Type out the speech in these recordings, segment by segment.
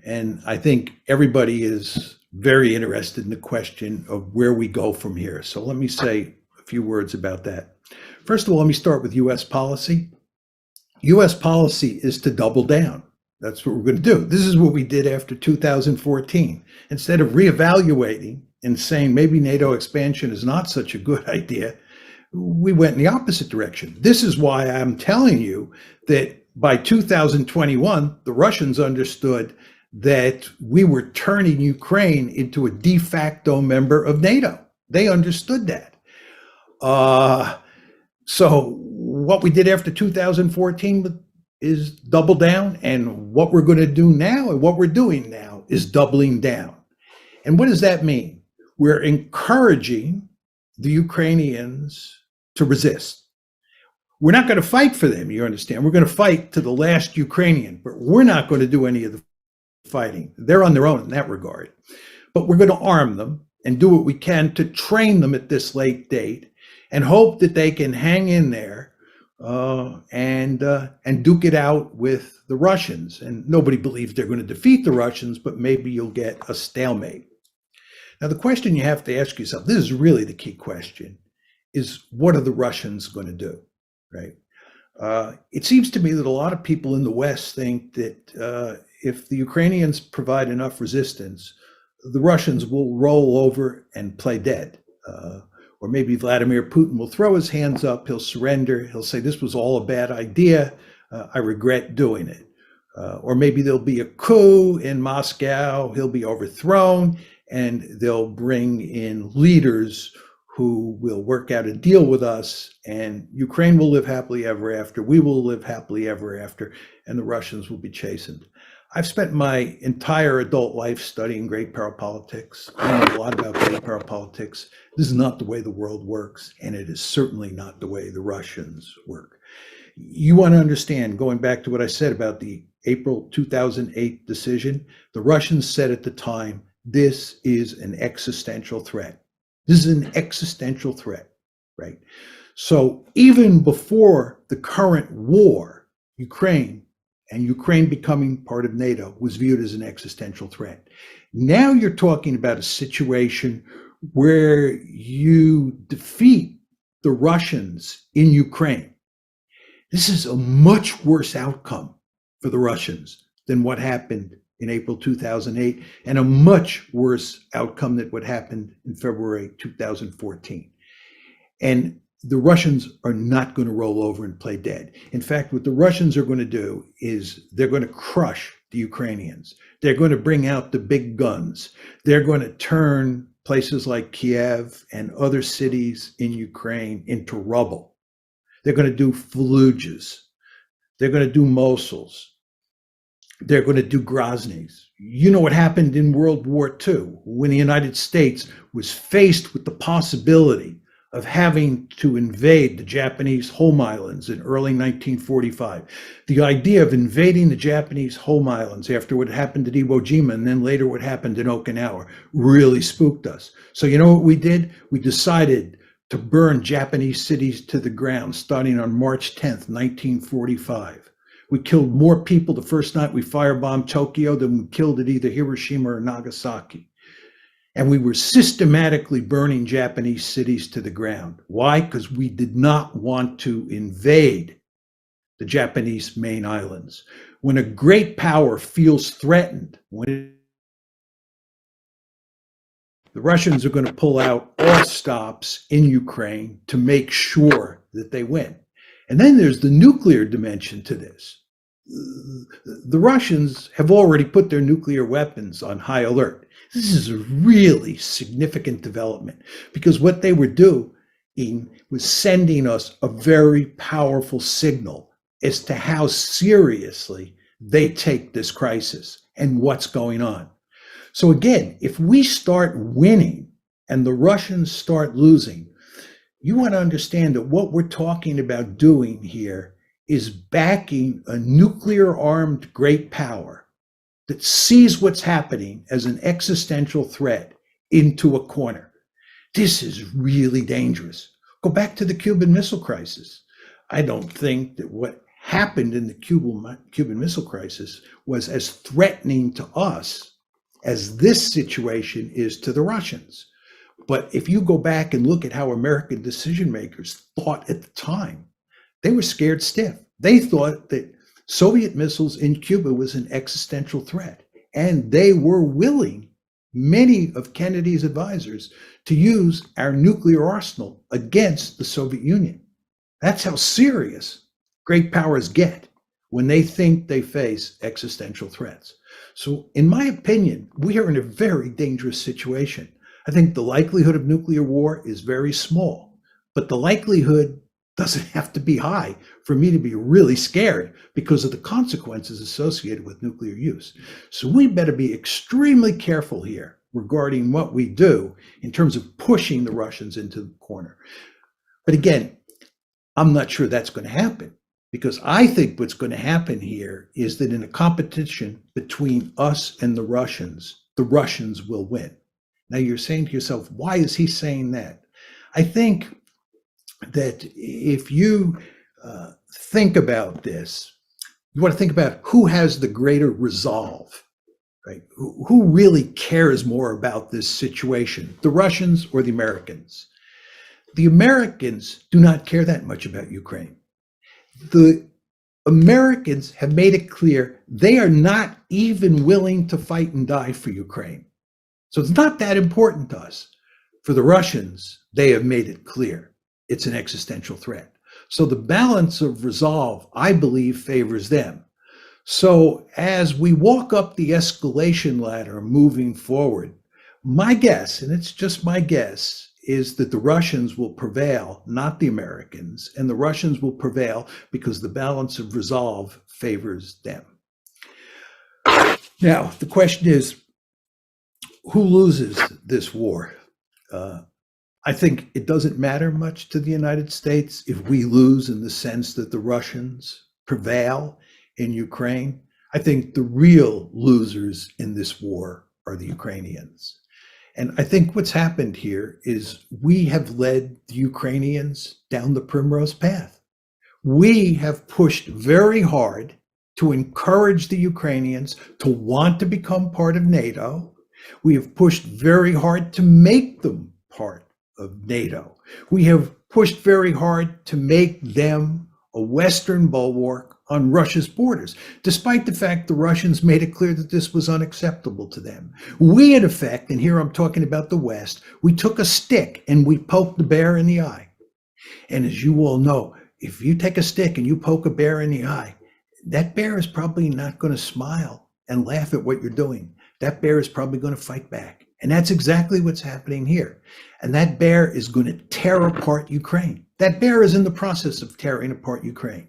And I think everybody is very interested in the question of where we go from here. So let me say a few words about that. First of all, let me start with US policy. US policy is to double down. That's what we're going to do. This is what we did after 2014. Instead of reevaluating and saying maybe NATO expansion is not such a good idea, we went in the opposite direction. This is why I'm telling you that by 2021, the Russians understood that we were turning Ukraine into a de facto member of NATO. They understood that. So what we did after 2014 is double down, and what we're going to do now and what we're doing now is doubling down. And what does that mean? We're encouraging the Ukrainians to resist. We're not going to fight for them, you understand? We're going to fight to the last Ukrainian, but we're not going to do any of the fighting. They're on their own in that regard. But we're going to arm them and do what we can to train them at this late date and hope that they can hang in there and duke it out with the Russians. And nobody believes they're going to defeat the Russians, but maybe you'll get a stalemate. Now, the question you have to ask yourself, this is really the key question, is what are the Russians going to do, right? It seems to me that a lot of people in the West think that if the Ukrainians provide enough resistance, the Russians will roll over and play dead. Or maybe Vladimir Putin will throw his hands up, he'll surrender, he'll say, this was all a bad idea, I regret doing it. Or maybe there'll be a coup in Moscow, he'll be overthrown, and they'll bring in leaders who will work out a deal with us, and Ukraine will live happily ever after, we will live happily ever after, and the Russians will be chastened. I've spent my entire adult life studying great power politics. I know a lot about great power politics. This is not the way the world works, and it is certainly not the way the Russians work. You want to understand, going back to what I said about the April 2008 decision, the Russians said at the time, this is an existential threat. This is an existential threat, right? So even before the current war, Ukraine becoming part of NATO was viewed as an existential threat. Now you're talking about a situation where you defeat the Russians in Ukraine. This is a much worse outcome for the Russians than what happened in April 2008, and a much worse outcome than what happened in February 2014. And the Russians are not going to roll over and play dead. In fact, what the Russians are going to do is they're going to crush the Ukrainians. They're going to bring out the big guns. They're going to turn places like Kiev and other cities in Ukraine into rubble. They're going to do Fallujahs. They're going to do Mosuls. They're going to do Grozny's. You know what happened in World War II when the United States was faced with the possibility of having to invade the Japanese home islands in early 1945. The idea of invading the Japanese home islands after what happened at Iwo Jima and then later what happened in Okinawa really spooked us. So you know what we did? We decided to burn Japanese cities to the ground starting on March 10th, 1945. We killed more people the first night we firebombed Tokyo than we killed at either Hiroshima or Nagasaki. And we were systematically burning Japanese cities to the ground. Why? Because we did not want to invade the Japanese main islands. When a great power feels threatened, the Russians are going to pull out all stops in Ukraine to make sure that they win. And then there's the nuclear dimension to this. The Russians have already put their nuclear weapons on high alert. This is a really significant development because what they were doing was sending us a very powerful signal as to how seriously they take this crisis and what's going on. So again, if we start winning and the Russians start losing, you want to understand that what we're talking about doing here is backing a nuclear-armed great power that sees what's happening as an existential threat into a corner. This is really dangerous. Go back to the Cuban Missile Crisis. I don't think that what happened in the Cuban Missile Crisis was as threatening to us as this situation is to the Russians. But if you go back and look at how American decision makers thought at the time, they were scared stiff. They thought that Soviet missiles in Cuba was an existential threat, and they were willing, many of Kennedy's advisors, to use our nuclear arsenal against the Soviet Union. That's how serious great powers get when they think they face existential threats. So, in my opinion, we are in a very dangerous situation. I think the likelihood of nuclear war is very small, but the likelihood doesn't have to be high for me to be really scared because of the consequences associated with nuclear use. So we better be extremely careful here regarding what we do in terms of pushing the Russians into the corner. But again, I'm not sure that's going to happen, because I think what's going to happen here is that in a competition between us and the Russians will win. Now you're saying to yourself, why is he saying that? I think that if you think about this, you want to think about who has the greater resolve, right? Who really cares more about this situation, the Russians or the Americans? The Americans do not care that much about Ukraine. The Americans have made it clear they are not even willing to fight and die for Ukraine. So it's not that important to us. For the Russians, they have made it clear it's an existential threat. So the balance of resolve, I believe, favors them. So as we walk up the escalation ladder moving forward, my guess, and it's just my guess, is that the Russians will prevail, not the Americans, and the Russians will prevail because the balance of resolve favors them. Now, the question is, who loses this war? I think it doesn't matter much to the United States if we lose in the sense that the Russians prevail in Ukraine. I think the real losers in this war are the Ukrainians. And I think what's happened here is we have led the Ukrainians down the primrose path. We have pushed very hard to encourage the Ukrainians to want to become part of NATO. We have pushed very hard to make them part of NATO. We have pushed very hard to make them a Western bulwark on Russia's borders, despite the fact the Russians made it clear that this was unacceptable to them. We, in effect, and here I'm talking about the West, we took a stick and we poked the bear in the eye. And as you all know, if you take a stick and you poke a bear in the eye, that bear is probably not going to smile and laugh at what you're doing. That bear is probably going to fight back. And that's exactly what's happening here. And that bear is going to tear apart Ukraine. That bear is in the process of tearing apart Ukraine.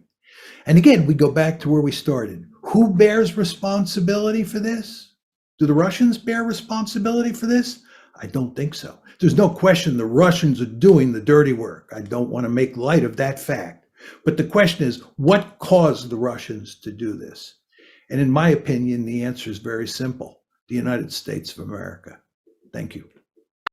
And again, we go back to where we started. Who bears responsibility for this? Do the Russians bear responsibility for this? I don't think so. There's no question the Russians are doing the dirty work. I don't want to make light of that fact. But the question is, what caused the Russians to do this? And in my opinion, the answer is very simple: the United States of America. Thank you.